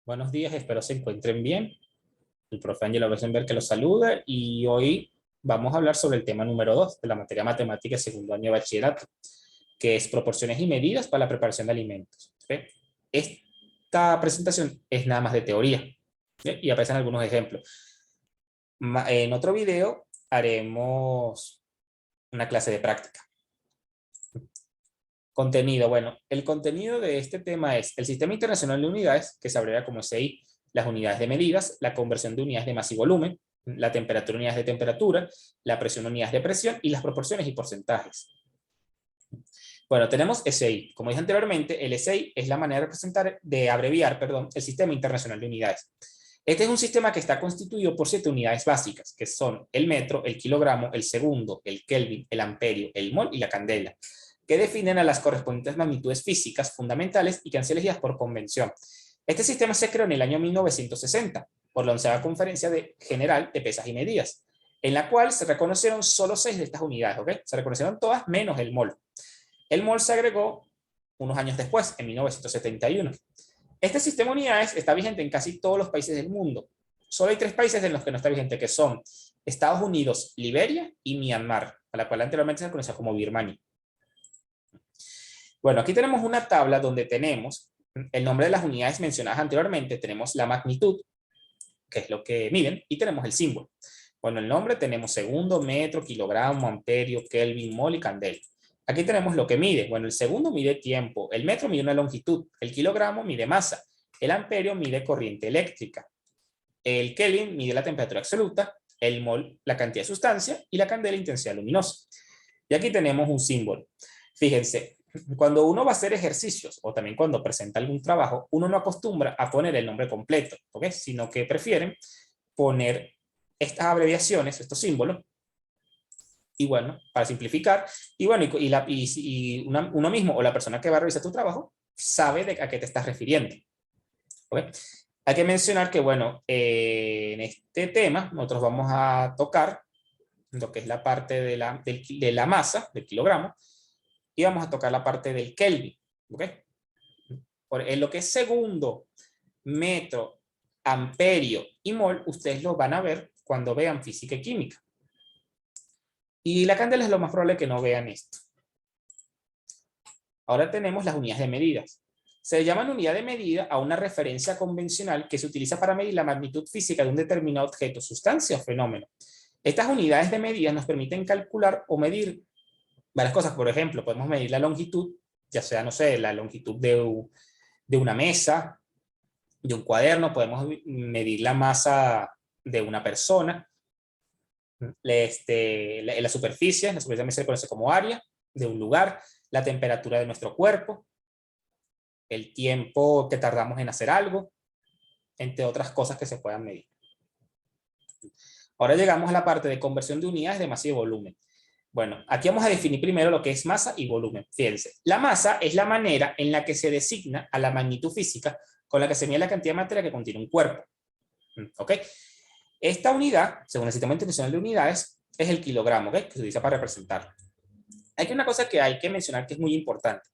Buenos días, espero se encuentren bien. El profe Ángelo Rosenberg que los saluda y hoy vamos a hablar sobre el tema número 2 de la materia matemática segundo año de bachillerato, que es proporciones y medidas para la preparación de alimentos. ¿Sí? Esta presentación es nada más de teoría, ¿sí? Y aparecen algunos ejemplos. En otro video haremos una clase de práctica. Contenido. Bueno, el contenido de este tema es el Sistema Internacional de Unidades, que se abrevia como SI, las unidades de medidas, la conversión de unidades de masa y volumen, la temperatura unidades de temperatura, la presión unidades de presión y las proporciones y porcentajes. Bueno, tenemos SI. Como dije anteriormente, el SI es la manera de representar, de abreviar, perdón, el Sistema Internacional de Unidades. Este es un sistema que está constituido por 7 unidades básicas, que son el metro, el kilogramo, el segundo, el kelvin, el amperio, el mol y la candela, que definen a las correspondientes magnitudes físicas fundamentales y que han sido elegidas por convención. Este sistema se creó en el año 1960 por la 11ª Conferencia General de Pesas y Medidas, en la cual se reconocieron solo 6 de estas unidades, ¿ok? Se reconocieron todas menos el mol. El mol se agregó unos años después, en 1971. Este sistema de unidades está vigente en casi todos los países del mundo. Solo hay 3 países en los que no está vigente, que son Estados Unidos, Liberia y Myanmar, a la cual anteriormente se conocía como Birmania. Bueno, aquí tenemos una tabla donde tenemos el nombre de las unidades mencionadas anteriormente, tenemos la magnitud, que es lo que miden, y tenemos el símbolo. Bueno, el nombre tenemos segundo, metro, kilogramo, amperio, kelvin, mol y candela. Aquí tenemos lo que mide. Bueno, el segundo mide tiempo, el metro mide una longitud, el kilogramo mide masa, el amperio mide corriente eléctrica, el kelvin mide la temperatura absoluta, el mol la cantidad de sustancia y la candela intensidad luminosa. Y aquí tenemos un símbolo. Fíjense, cuando uno va a hacer ejercicios o también cuando presenta algún trabajo, uno no acostumbra a poner el nombre completo, ¿ok? Sino que prefieren poner estas abreviaciones, estos símbolos, y bueno, para simplificar, y bueno, uno mismo o la persona que va a revisar tu trabajo sabe a qué te estás refiriendo. ¿Okay? Hay que mencionar que, bueno, en este tema nosotros vamos a tocar lo que es la parte de la masa, del kilogramo, y vamos a tocar la parte del Kelvin. ¿Okay? En lo que es segundo, metro, amperio y mol, ustedes lo van a ver cuando vean física y química. Y la candela es lo más probable que no vean esto. Ahora tenemos las unidades de medidas. Se llaman unidad de medida a una referencia convencional que se utiliza para medir la magnitud física de un determinado objeto, sustancia o fenómeno. Estas unidades de medida nos permiten calcular o medir varias cosas. Por ejemplo, podemos medir la longitud, ya sea, no sé, la longitud de una mesa, de un cuaderno, podemos medir la masa de una persona, la superficie también se conoce como área de un lugar, la temperatura de nuestro cuerpo, el tiempo que tardamos en hacer algo, entre otras cosas que se puedan medir. Ahora llegamos a la parte de conversión de unidades de masa y volumen. Bueno, aquí vamos a definir primero lo que es masa y volumen. Fíjense, la masa es la manera en la que se designa a la magnitud física con la que se mide la cantidad de materia que contiene un cuerpo. ¿Ok? Esta unidad, según el Sistema Internacional de Unidades, es el kilogramo, ¿ok? Que se utiliza para representarlo. Hay una cosa que hay que mencionar que es muy importante.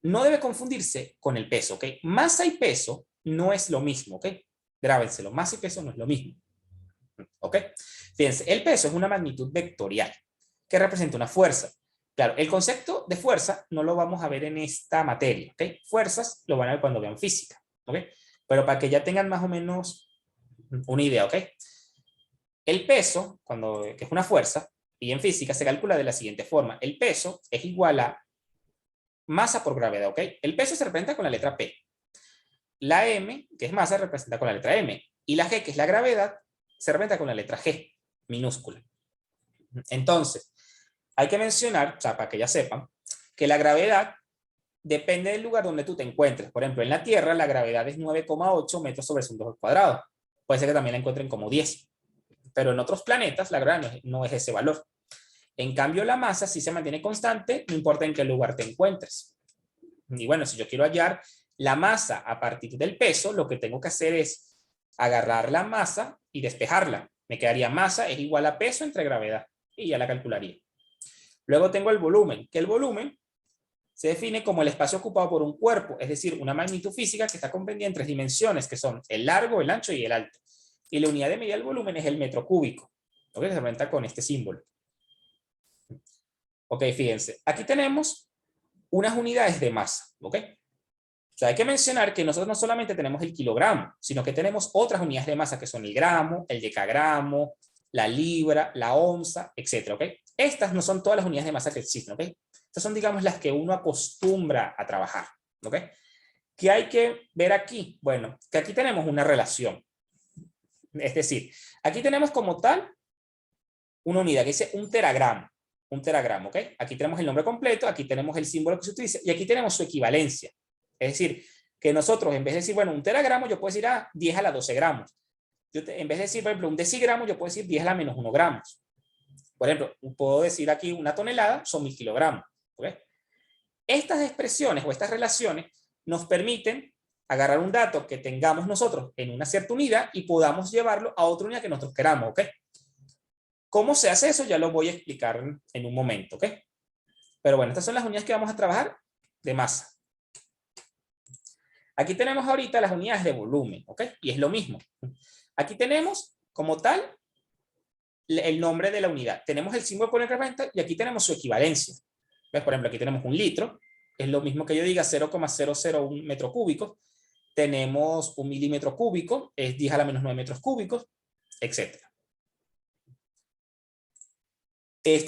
No debe confundirse con el peso, ¿ok? Masa y peso no es lo mismo, ¿ok? Grábenselo, masa y peso no es lo mismo, ¿ok? Fíjense, el peso es una magnitud vectorial que representa una fuerza. Claro, el concepto de fuerza no lo vamos a ver en esta materia, ¿ok? Fuerzas lo van a ver cuando vean física, ¿ok? Pero para que ya tengan más o menos una idea, ¿ok? El peso, que es una fuerza, y en física se calcula de la siguiente forma. El peso es igual a masa por gravedad, ¿ok? El peso se representa con la letra P. La M, que es masa, se representa con la letra M. Y la G, que es la gravedad, se representa con la letra G, minúscula. Entonces, hay que mencionar, o sea, para que ya sepan, que la gravedad depende del lugar donde tú te encuentres. Por ejemplo, en la Tierra la gravedad es 9,8 metros sobre segundo al cuadrado. Puede ser que también la encuentren como 10. Pero en otros planetas la gravedad no es ese valor. En cambio, la masa sí se mantiene constante, no importa en qué lugar te encuentres. Y bueno, si yo quiero hallar la masa a partir del peso, lo que tengo que hacer es agarrar la masa y despejarla. Me quedaría masa es igual a peso entre gravedad. Y ya la calcularía. Luego tengo el volumen, que el volumen se define como el espacio ocupado por un cuerpo, es decir, una magnitud física que está comprendida en 3 dimensiones, que son el largo, el ancho y el alto. Y la unidad de medida del volumen es el metro cúbico, ¿ok? Que se representa con este símbolo. Ok, fíjense, aquí tenemos unas unidades de masa, ¿ok? O sea, hay que mencionar que nosotros no solamente tenemos el kilogramo, sino que tenemos otras unidades de masa que son el gramo, el decagramo, la libra, la onza, etcétera, ¿ok? Estas no son todas las unidades de masa que existen, ¿ok? Estas son, digamos, las que uno acostumbra a trabajar, ¿ok? ¿Qué hay que ver aquí? Bueno, que aquí tenemos una relación. Es decir, aquí tenemos como tal una unidad que dice un teragramo, ¿ok? Aquí tenemos el nombre completo, aquí tenemos el símbolo que se utiliza y aquí tenemos su equivalencia. Es decir, que nosotros en vez de decir, bueno, un teragramo, yo puedo decir 10 a la 12 gramos. En vez de decir, por ejemplo, un decigramo, yo puedo decir 10 a la menos 1 gramos. Por ejemplo, puedo decir aquí una tonelada son 1000 kilogramos. ¿Okay? Estas expresiones o estas relaciones nos permiten agarrar un dato que tengamos nosotros en una cierta unidad y podamos llevarlo a otra unidad que nosotros queramos. ¿Ok? ¿Cómo se hace eso? Ya lo voy a explicar en un momento. ¿Ok? Pero bueno, estas son las unidades que vamos a trabajar de masa. Aquí tenemos ahorita las unidades de volumen, ¿ok? Y es lo mismo. Aquí tenemos, como tal, el nombre de la unidad. Tenemos el símbolo con el que representa y aquí tenemos su equivalencia. ¿Ves? Por ejemplo, aquí tenemos un litro. Es lo mismo que yo diga 0,001 metro cúbico. Tenemos un milímetro cúbico, es 10 a la menos 9 metros cúbicos, etc.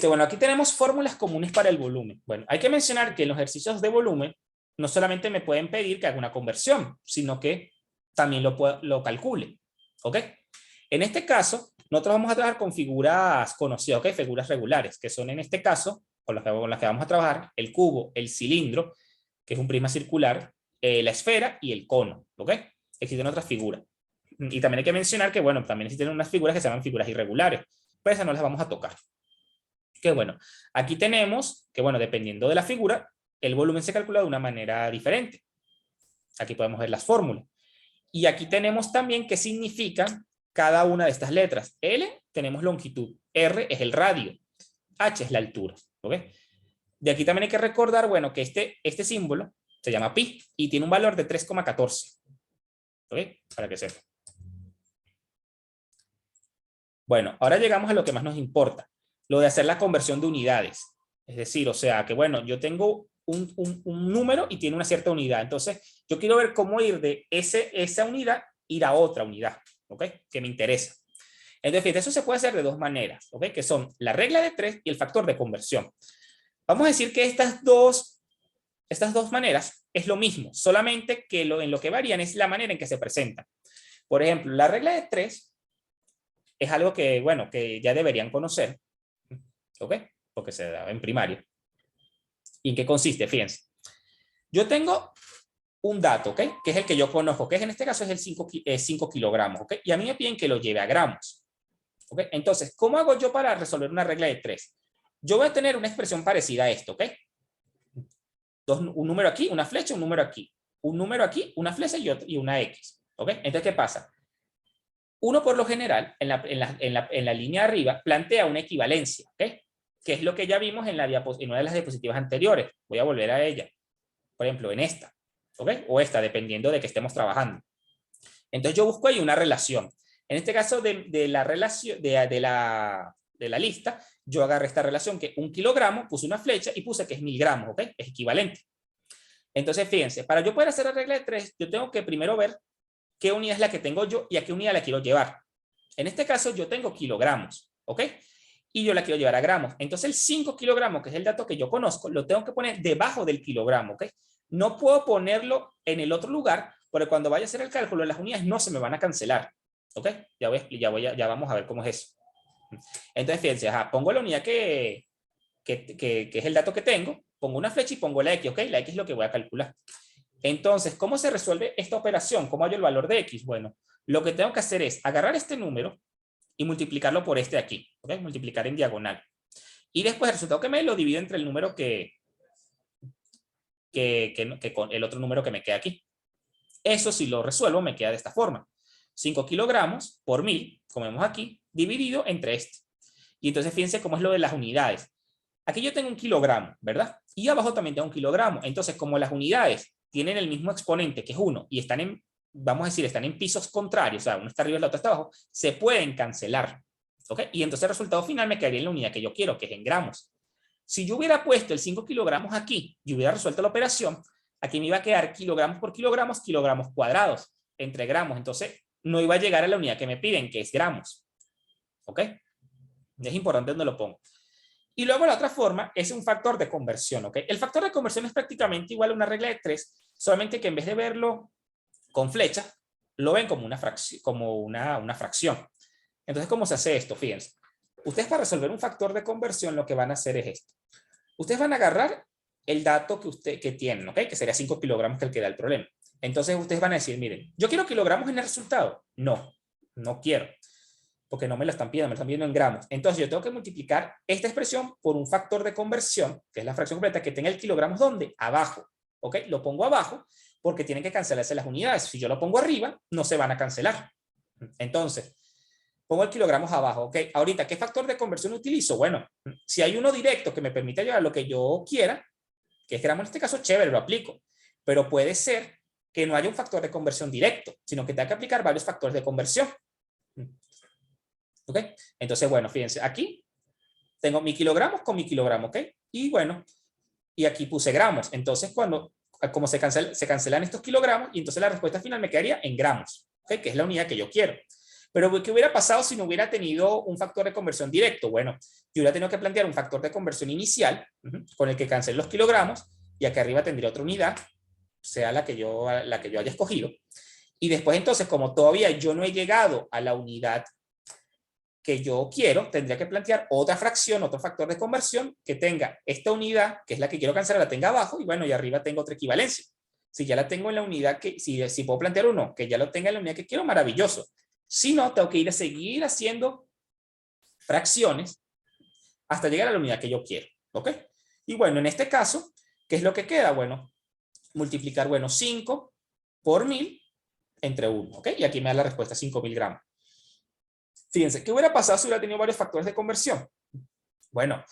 Bueno, aquí tenemos fórmulas comunes para el volumen. Bueno, hay que mencionar que en los ejercicios de volumen no solamente me pueden pedir que haga una conversión, sino que también lo calcule. ¿Ok? En este caso, nosotros vamos a trabajar con figuras conocidas, ¿ok? Figuras regulares, que son en este caso, con las que vamos a trabajar, el cubo, el cilindro, que es un prisma circular, la esfera y el cono. ¿Ok? Existen otras figuras. Y también hay que mencionar que, bueno, también existen unas figuras que se llaman figuras irregulares, pero esas no las vamos a tocar. Que bueno, aquí tenemos que, bueno, dependiendo de la figura, el volumen se calcula de una manera diferente. Aquí podemos ver las fórmulas. Y aquí tenemos también qué significan cada una de estas letras. L tenemos longitud, R es el radio, H es la altura. ¿Ok? De aquí también hay que recordar, bueno, que este símbolo se llama pi y tiene un valor de 3,14. ¿Ok? Para que sepan. Bueno, ahora llegamos a lo que más nos importa, lo de hacer la conversión de unidades. Es decir, o sea, que bueno, yo tengo un número y tiene una cierta unidad. Entonces, yo quiero ver cómo ir de esa unidad, ir a otra unidad, ¿ok? Que me interesa. Entonces, fíjate, eso se puede hacer de dos maneras, ¿ok? Que son la regla de 3 y el factor de conversión. Vamos a decir que estas dos maneras es lo mismo, solamente que en lo que varían es la manera en que se presentan. Por ejemplo, la regla de 3 es algo que, bueno, que ya deberían conocer, ¿ok? Porque se da en primaria. ¿Y en qué consiste? Fíjense. Yo tengo un dato, ¿ok? Que es el que yo conozco, que en este caso es el 5 kilogramos, ¿ok? Y a mí me piden que lo lleve a gramos, ¿ok? Entonces, ¿cómo hago yo para resolver una regla de 3? Yo voy a tener una expresión parecida a esto, ¿ok? Un número aquí, una flecha, un número aquí. Un número aquí, una flecha y una X, ¿ok? Entonces, ¿qué pasa? Uno, por lo general, en la línea de arriba, plantea una equivalencia, ¿ok? Que es lo que ya vimos en una de las diapositivas anteriores. Voy a volver a ella. Por ejemplo, en esta, ¿ok? O esta, dependiendo de que estemos trabajando. Entonces yo busco ahí una relación. En este caso de la lista, yo agarré esta relación que 1 kilogramo, puse una flecha y puse que es 1000 gramos, ¿ok? Es equivalente. Entonces, fíjense, para yo poder hacer la regla de 3, yo tengo que primero ver qué unidad es la que tengo yo y a qué unidad la quiero llevar. En este caso yo tengo kilogramos, ¿ok? Y yo la quiero llevar a gramos. Entonces el 5 kilogramos, que es el dato que yo conozco, lo tengo que poner debajo del kilogramo, ¿ok? No puedo ponerlo en el otro lugar, porque cuando vaya a hacer el cálculo, las unidades no se me van a cancelar, ¿ok? Ya vamos a ver cómo es eso. Entonces fíjense, pongo la unidad que es el dato que tengo, pongo una flecha y pongo la X, ¿ok? La X es lo que voy a calcular. Entonces, ¿cómo se resuelve esta operación? ¿Cómo hallo el valor de X? Bueno, lo que tengo que hacer es agarrar este número y multiplicarlo por este de aquí, ¿ok? Multiplicar en diagonal. Y después el resultado que me lo divido entre el número con el otro número que me queda aquí. Eso, si lo resuelvo, me queda de esta forma. 5 kilogramos por 1000, como vemos aquí, dividido entre este. Y entonces fíjense cómo es lo de las unidades. Aquí yo tengo un kilogramo, ¿verdad? Y abajo también tengo un kilogramo. Entonces, como las unidades tienen el mismo exponente, que es 1, y están en, vamos a decir, están en pisos contrarios, o sea, uno está arriba y la otra está abajo, se pueden cancelar, ¿ok? Y entonces el resultado final me quedaría en la unidad que yo quiero, que es en gramos. Si yo hubiera puesto el 5 kilogramos aquí y hubiera resuelto la operación, aquí me iba a quedar kilogramos por kilogramos, kilogramos cuadrados, entre gramos. Entonces, no iba a llegar a la unidad que me piden, que es gramos, ¿ok? Es importante donde lo pongo. Y luego la otra forma es un factor de conversión, ¿ok? El factor de conversión es prácticamente igual a una regla de 3, solamente que en vez de verlo con flechas, lo ven como una fracción. Entonces, ¿cómo se hace esto? Fíjense. Ustedes para resolver un factor de conversión lo que van a hacer es esto. Ustedes van a agarrar el dato que tienen, ¿ok? Que sería 5 kilogramos que es el que da el problema. Entonces ustedes van a decir, miren, ¿yo quiero kilogramos en el resultado? No, no quiero. Porque no me lo están pidiendo, me lo están pidiendo en gramos. Entonces yo tengo que multiplicar esta expresión por un factor de conversión, que es la fracción completa, que tenga el kilogramos, ¿dónde? Abajo, ¿ok? Lo pongo abajo porque tienen que cancelarse las unidades. Si yo lo pongo arriba, no se van a cancelar. Entonces, pongo el kilogramos abajo, ¿ok? Ahorita, ¿qué factor de conversión utilizo? Bueno, si hay uno directo que me permite llevar lo que yo quiera, que es gramo en este caso, chévere, lo aplico. Pero puede ser que no haya un factor de conversión directo, sino que tenga que aplicar varios factores de conversión. ¿Ok? Entonces, bueno, fíjense, aquí tengo mi kilogramos con mi kilogramo, ¿ok? Y bueno, y aquí puse gramos. Entonces, como se cancelan estos kilogramos, y entonces la respuesta final me quedaría en gramos, ¿ok? Que es la unidad que yo quiero. Pero, ¿qué hubiera pasado si no hubiera tenido un factor de conversión directo? Bueno, yo hubiera tenido que plantear un factor de conversión inicial, con el que cancele los kilogramos, y acá arriba tendría otra unidad, sea la que yo haya escogido. Y después, entonces, como todavía yo no he llegado a la unidad que yo quiero, tendría que plantear otra fracción, otro factor de conversión que tenga esta unidad, que es la que quiero cancelar, la tenga abajo, y bueno, y arriba tengo otra equivalencia. Si ya la tengo en la unidad que, si puedo plantear uno, que ya lo tenga en la unidad que quiero, maravilloso. Si no, tengo que ir a seguir haciendo fracciones hasta llegar a la unidad que yo quiero, ¿ok? Y bueno, en este caso, ¿qué es lo que queda? Bueno, multiplicar, bueno, 5 por 1000 entre 1, ¿ok? Y aquí me da la respuesta, 5000 gramos. Fíjense, ¿qué hubiera pasado si hubiera tenido varios factores de conversión? Bueno,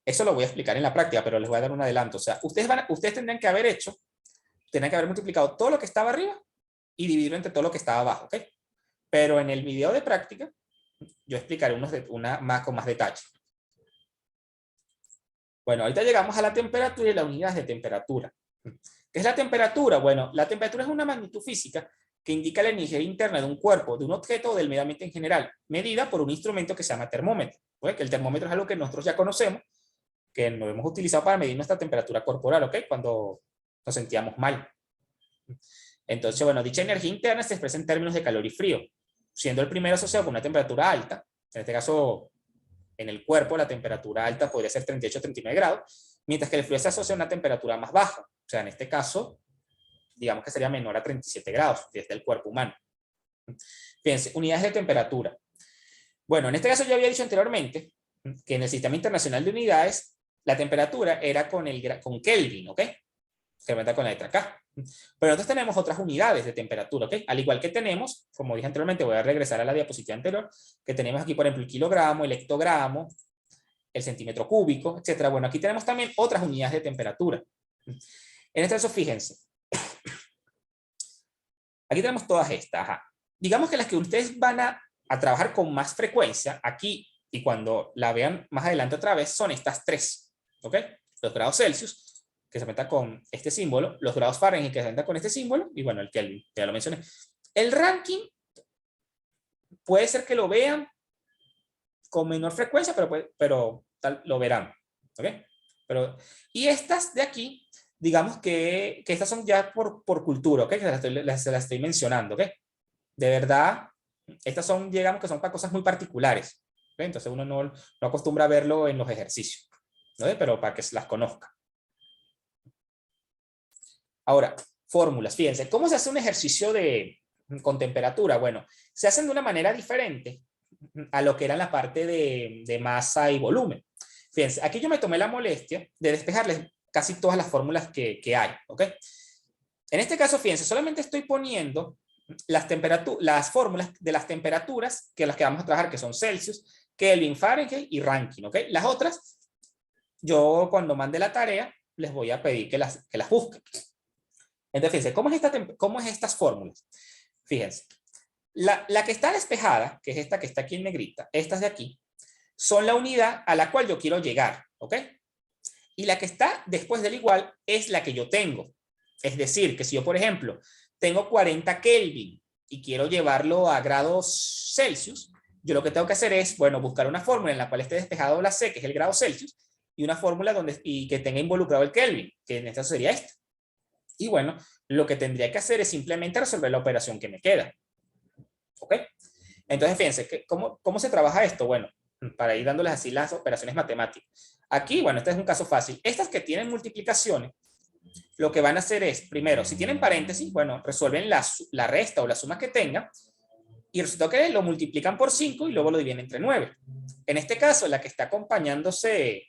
eso lo voy a explicar en la práctica, pero les voy a dar un adelanto. O sea, ustedes tendrían que haber multiplicado todo lo que estaba arriba y dividirlo entre todo lo que estaba abajo, ¿ok? Pero en el video de práctica, yo explicaré con más detalle. Bueno, ahorita llegamos a la temperatura y las unidades de temperatura. ¿Qué es la temperatura? Bueno, la temperatura es una magnitud física que indica la energía interna de un cuerpo, de un objeto o del medio ambiente en general, medida por un instrumento que se llama termómetro. ¿Okay? Que el termómetro es algo que nosotros ya conocemos, que lo hemos utilizado para medir nuestra temperatura corporal, ¿ok? Cuando nos sentíamos mal. Entonces, bueno, dicha energía interna se expresa en términos de calor y frío, siendo el primero asociado con una temperatura alta. En este caso, en el cuerpo, la temperatura alta podría ser 38 o 39 grados, mientras que el frío se asocia a una temperatura más baja. O sea, en este caso, digamos que sería menor a 37 grados desde el cuerpo humano. Fíjense, unidades de temperatura. Bueno, en este caso yo había dicho anteriormente que en el Sistema Internacional de Unidades la temperatura era con Kelvin, ¿ok? Se representa con la letra K. Pero nosotros tenemos otras unidades de temperatura, ¿ok? Al igual que tenemos, como dije anteriormente, voy a regresar a la diapositiva anterior, que tenemos aquí, por ejemplo, el kilogramo, el hectogramo, el centímetro cúbico, etcétera. Bueno, aquí tenemos también otras unidades de temperatura. En este caso, fíjense. Aquí tenemos todas estas. Ajá. Digamos que las que ustedes van a trabajar con más frecuencia aquí y cuando la vean más adelante otra vez son estas tres, ¿ok? Los grados Celsius, que se representa con este símbolo, los grados Fahrenheit, que se representa con este símbolo, y bueno, el Kelvin, que ya lo mencioné. El ranking puede ser que lo vean con menor frecuencia, pero tal, lo verán, ¿ok? Y estas de aquí, digamos que estas son ya por cultura, ¿ok? Que las estoy mencionando, ¿ok? De verdad, estas son, digamos que son para cosas muy particulares, ¿ok? Entonces uno no acostumbra a verlo en los ejercicios, ¿no? Pero para que se las conozca. Ahora, fórmulas, fíjense, ¿cómo se hace un ejercicio con temperatura? Bueno, se hacen de una manera diferente a lo que era la parte de masa y volumen. Fíjense, aquí yo me tomé la molestia de despejarles casi todas las fórmulas que hay, ¿ok? En este caso, fíjense, solamente estoy poniendo las fórmulas de las temperaturas que las que vamos a trabajar, que son Celsius, Kelvin, Fahrenheit y Rankine, ¿ok? Las otras yo cuando mande la tarea, les voy a pedir que las busquen. Entonces, fíjense, ¿cómo es estas fórmulas? Fíjense, la que está despejada, que es esta que está aquí en negrita, estas de aquí, son la unidad a la cual yo quiero llegar, ¿ok? Y la que está después del igual es la que yo tengo. Es decir, que si yo, por ejemplo, tengo 40 Kelvin y quiero llevarlo a grados Celsius, yo lo que tengo que hacer es, bueno, buscar una fórmula en la cual esté despejado la C, que es el grado Celsius, y una fórmula y que tenga involucrado el Kelvin, que en este caso sería esta. Y bueno, lo que tendría que hacer es simplemente resolver la operación que me queda. ¿Ok? Entonces, fíjense, ¿cómo se trabaja esto? Bueno, para ir dándoles así las operaciones matemáticas. Aquí, bueno, este es un caso fácil. Estas que tienen multiplicaciones, lo que van a hacer es, primero, si tienen paréntesis, bueno, resuelven la resta o la suma que tengan, y resulta que lo multiplican por 5 y luego lo dividen entre 9. En este caso, la que está acompañándose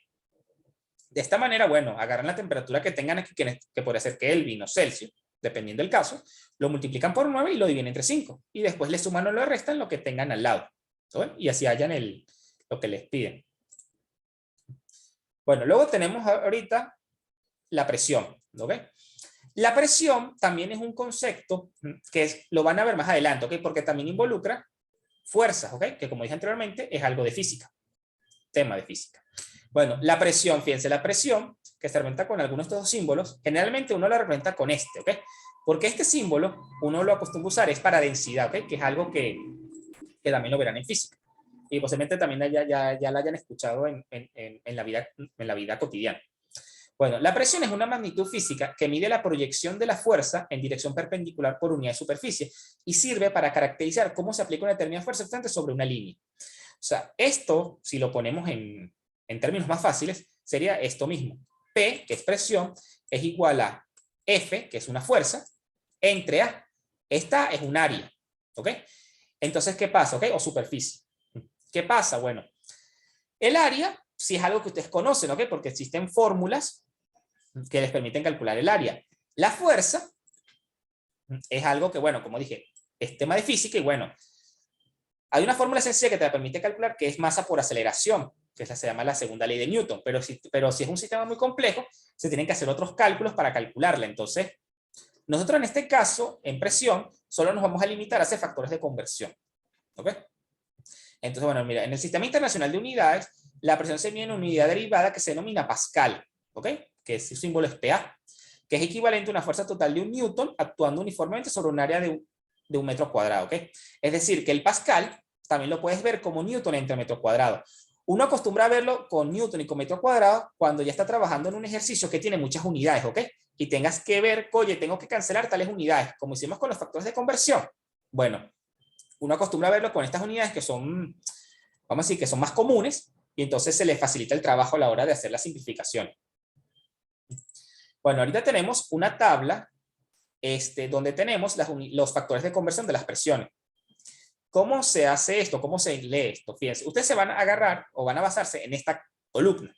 de esta manera, bueno, agarran la temperatura que tengan aquí, que podría ser Kelvin o Celsius, dependiendo del caso, lo multiplican por 9 y lo dividen entre 5. Y después le suman o le restan lo que tengan al lado. ¿Sí? Y así hallan lo que les piden. Bueno, luego tenemos ahorita la presión. ¿Ok? La presión también es un concepto que lo van a ver más adelante, ¿ok? Porque también involucra fuerzas, ¿ok? Que como dije anteriormente, es algo de física. Tema de física. Bueno, la presión, fíjense, la presión que se representa con algunos de estos símbolos, generalmente uno la representa con este, ¿ok? Porque este símbolo uno lo acostumbra a usar es para densidad, ¿ok? Que es algo que también lo verán en física. Y posiblemente también ya la hayan escuchado en la vida cotidiana. Bueno, la presión es una magnitud física que mide la proyección de la fuerza en dirección perpendicular por unidad de superficie y sirve para caracterizar cómo se aplica una determinada fuerza constante sobre una línea. O sea, esto, si lo ponemos en términos más fáciles, sería esto mismo. P, que es presión, es igual a F, que es una fuerza, entre A. Esta es un área, ¿ok? Entonces, ¿qué pasa? ¿Ok? O superficie. ¿Qué pasa? Bueno, el área, si es algo que ustedes conocen, ¿ok? Porque existen fórmulas que les permiten calcular el área. La fuerza es algo que, bueno, como dije, es tema de física y bueno, hay una fórmula sencilla que te permite calcular que es masa por aceleración, que se llama la segunda ley de Newton, pero si es un sistema muy complejo, se tienen que hacer otros cálculos para calcularla. Entonces, nosotros en este caso, en presión, solo nos vamos a limitar a hacer factores de conversión. ¿Ok? Entonces, bueno, mira, en el Sistema Internacional de Unidades, la presión se mide en una unidad derivada que se denomina Pascal, ¿ok? Que su símbolo es PA, que es equivalente a una fuerza total de 1 newton actuando uniformemente sobre un área de 1 metro cuadrado, ¿ok? Es decir, que el Pascal también lo puedes ver como newton entre metro cuadrado. Uno acostumbra a verlo con newton y con metro cuadrado cuando ya está trabajando en un ejercicio que tiene muchas unidades, ¿ok? Y tengas que ver, oye, tengo que cancelar tales unidades, como hicimos con los factores de conversión. Bueno, uno acostumbra a verlo con estas unidades que son, vamos a decir, que son más comunes, y entonces se les facilita el trabajo a la hora de hacer la simplificación. Bueno, ahorita tenemos una tabla donde tenemos los factores de conversión de las presiones. ¿Cómo se hace esto? ¿Cómo se lee esto? Fíjense, ustedes se van a agarrar o van a basarse en esta columna.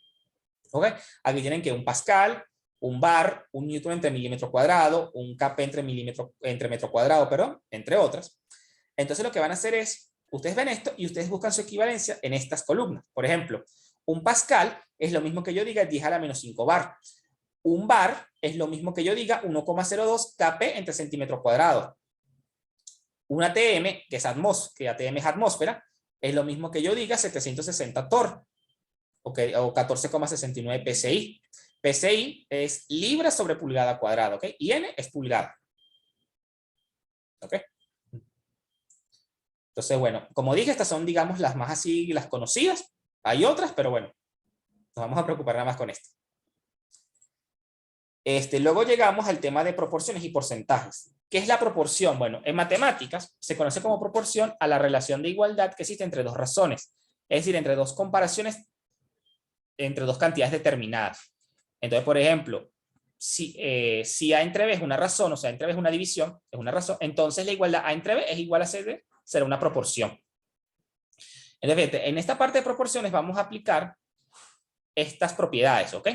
¿Ok? Aquí tienen que un pascal, un bar, un newton entre milímetro cuadrado, un kp entre metro cuadrado, perdón, entre otras. Entonces lo que van a hacer es, ustedes ven esto y ustedes buscan su equivalencia en estas columnas. Por ejemplo, un pascal es lo mismo que yo diga 10 a la menos 5 bar. Un bar es lo mismo que yo diga 1,02 kp entre centímetro cuadrado. Un ATM, que ATM es atmósfera, es lo mismo que yo diga 760 torr, okay, o 14,69 psi. PSI es libra sobre pulgada cuadrada, ¿ok? Y N es pulgada. ¿Ok? Entonces, bueno, como dije, estas son, digamos, las más así, las conocidas. Hay otras, pero bueno, nos vamos a preocupar nada más con esta. Luego llegamos al tema de proporciones y porcentajes. ¿Qué es la proporción? Bueno, en matemáticas se conoce como proporción a la relación de igualdad que existe entre dos razones, es decir, entre dos comparaciones, entre dos cantidades determinadas. Entonces, por ejemplo, si A entre B es una razón, o sea, entre B es una división, es una razón, entonces la igualdad A entre B es igual a CD, será una proporción. Entonces, fíjate, en esta parte de proporciones vamos a aplicar estas propiedades, ¿ok?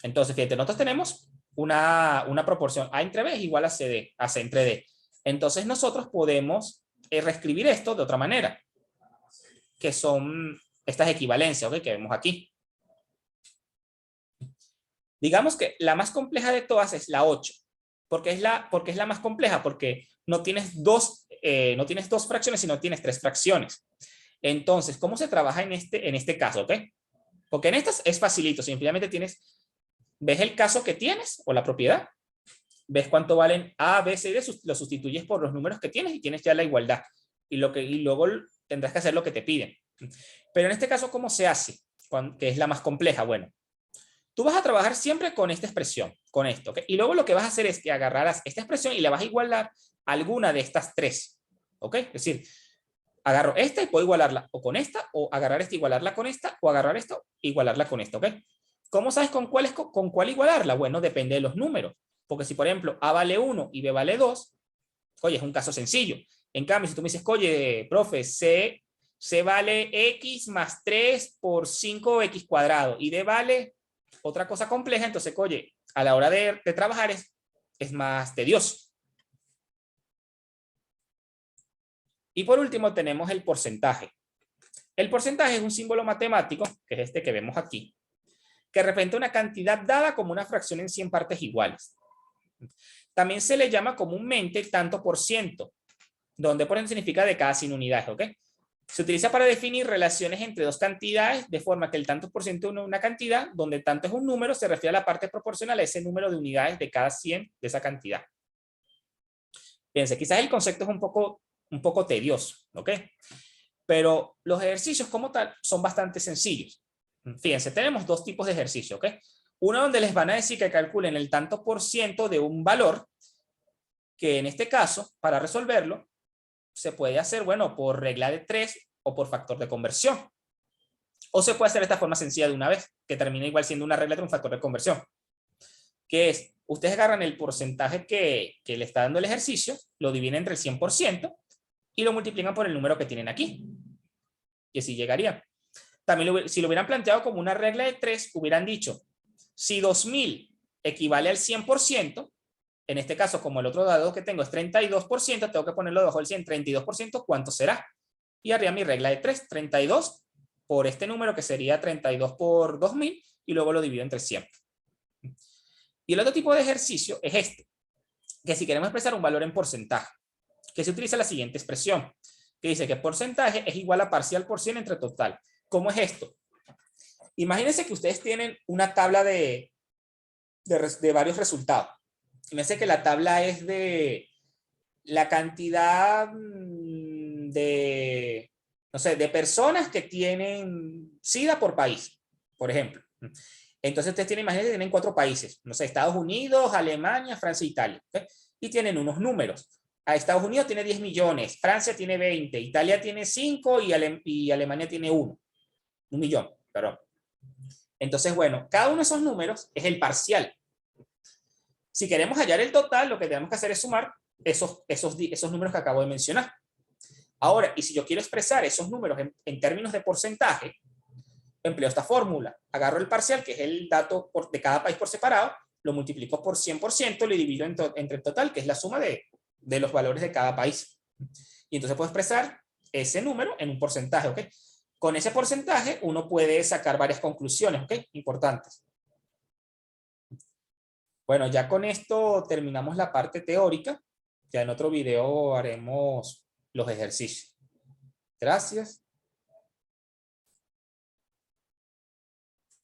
Entonces, fíjate, nosotros tenemos una proporción A entre B es igual a CD, a C entre D. Entonces, nosotros podemos reescribir esto de otra manera, que son estas equivalencias, ¿ok? Que vemos aquí. Digamos que la más compleja de todas es la 8. ¿Por qué es la más compleja? Porque no tienes no tienes dos fracciones, sino tienes tres fracciones. Entonces, ¿cómo se trabaja en este caso? ¿Ok? Porque en estas es facilito, simplemente ves el caso que tienes o la propiedad, ves cuánto valen A, B, C y D, lo sustituyes por los números que tienes y tienes ya la igualdad. Y luego tendrás que hacer lo que te piden. Pero en este caso, ¿cómo se hace? Que es la más compleja. Bueno, tú vas a trabajar siempre con esta expresión, con esto. ¿Okay? Y luego lo que vas a hacer es que agarrarás esta expresión y la vas a igualar a alguna de estas tres. ¿Ok? Es decir, agarro esta y puedo igualarla o con esta, o agarrar esta y igualarla con esta, o agarrar esto e igualarla con esto. ¿Ok? ¿Cómo sabes con cuál igualarla? Bueno, depende de los números. Porque si, por ejemplo, A vale 1 y B vale 2, oye, es un caso sencillo. En cambio, si tú me dices, oye, profe, C vale X más 3 por 5X cuadrado y D vale otra cosa compleja, entonces, oye, a la hora de trabajar es más tedioso. Y por último tenemos el porcentaje. El porcentaje es un símbolo matemático, que es este que vemos aquí, que representa una cantidad dada como una fracción en 100 partes iguales. También se le llama comúnmente tanto por ciento, donde por ejemplo significa de cada 100 unidades, ¿ok? Se utiliza para definir relaciones entre dos cantidades, de forma que el tanto por ciento de una cantidad, donde tanto es un número, se refiere a la parte proporcional a ese número de unidades de cada 100 de esa cantidad. Fíjense, quizás el concepto es un poco tedioso, ¿ok? Pero los ejercicios como tal son bastante sencillos. Fíjense, tenemos dos tipos de ejercicios, ¿ok? Uno donde les van a decir que calculen el tanto por ciento de un valor, que en este caso, para resolverlo, se puede hacer, bueno, por regla de 3 o por factor de conversión. O se puede hacer de esta forma sencilla de una vez, que termina igual siendo una regla de un factor de conversión. Que es, ustedes agarran el porcentaje que le está dando el ejercicio, lo dividen entre el 100% y lo multiplican por el número que tienen aquí. Y así llegaría. También si lo hubieran planteado como una regla de 3, hubieran dicho, si 2000 equivale al 100%, en este caso, como el otro dado que tengo es 32%, tengo que ponerlo debajo del 100, 32%, ¿cuánto será? Y haría mi regla de 3, 32 por este número que sería 32 por 2000 y luego lo divido entre 100. Y el otro tipo de ejercicio es este, que si queremos expresar un valor en porcentaje, que se utiliza la siguiente expresión, que dice que porcentaje es igual a parcial por 100 entre total. ¿Cómo es esto? Imagínense que ustedes tienen una tabla de varios resultados. Imagínense que la tabla es de la cantidad de, no sé, de personas que tienen SIDA por país, por ejemplo. Entonces ustedes tienen, imagínense, tienen 4 países, no sé, Estados Unidos, Alemania, Francia e Italia. ¿Okay? Y tienen unos números. A Estados Unidos tiene 10 millones, Francia tiene 20, Italia tiene 5 y Alemania tiene 1 millón, perdón. Entonces, bueno, cada uno de esos números es el parcial. Si queremos hallar el total, lo que tenemos que hacer es sumar esos números que acabo de mencionar. Ahora, y si yo quiero expresar esos números en términos de porcentaje, empleo esta fórmula. Agarro el parcial, que es el dato de cada país por separado, lo multiplico por 100%, le divido entre el total, que es la suma de los valores de cada país. Y entonces puedo expresar ese número en un porcentaje, ¿ok? Con ese porcentaje uno puede sacar varias conclusiones, ¿ok? Importantes. Bueno, ya con esto terminamos la parte teórica. Ya en otro video haremos los ejercicios. Gracias.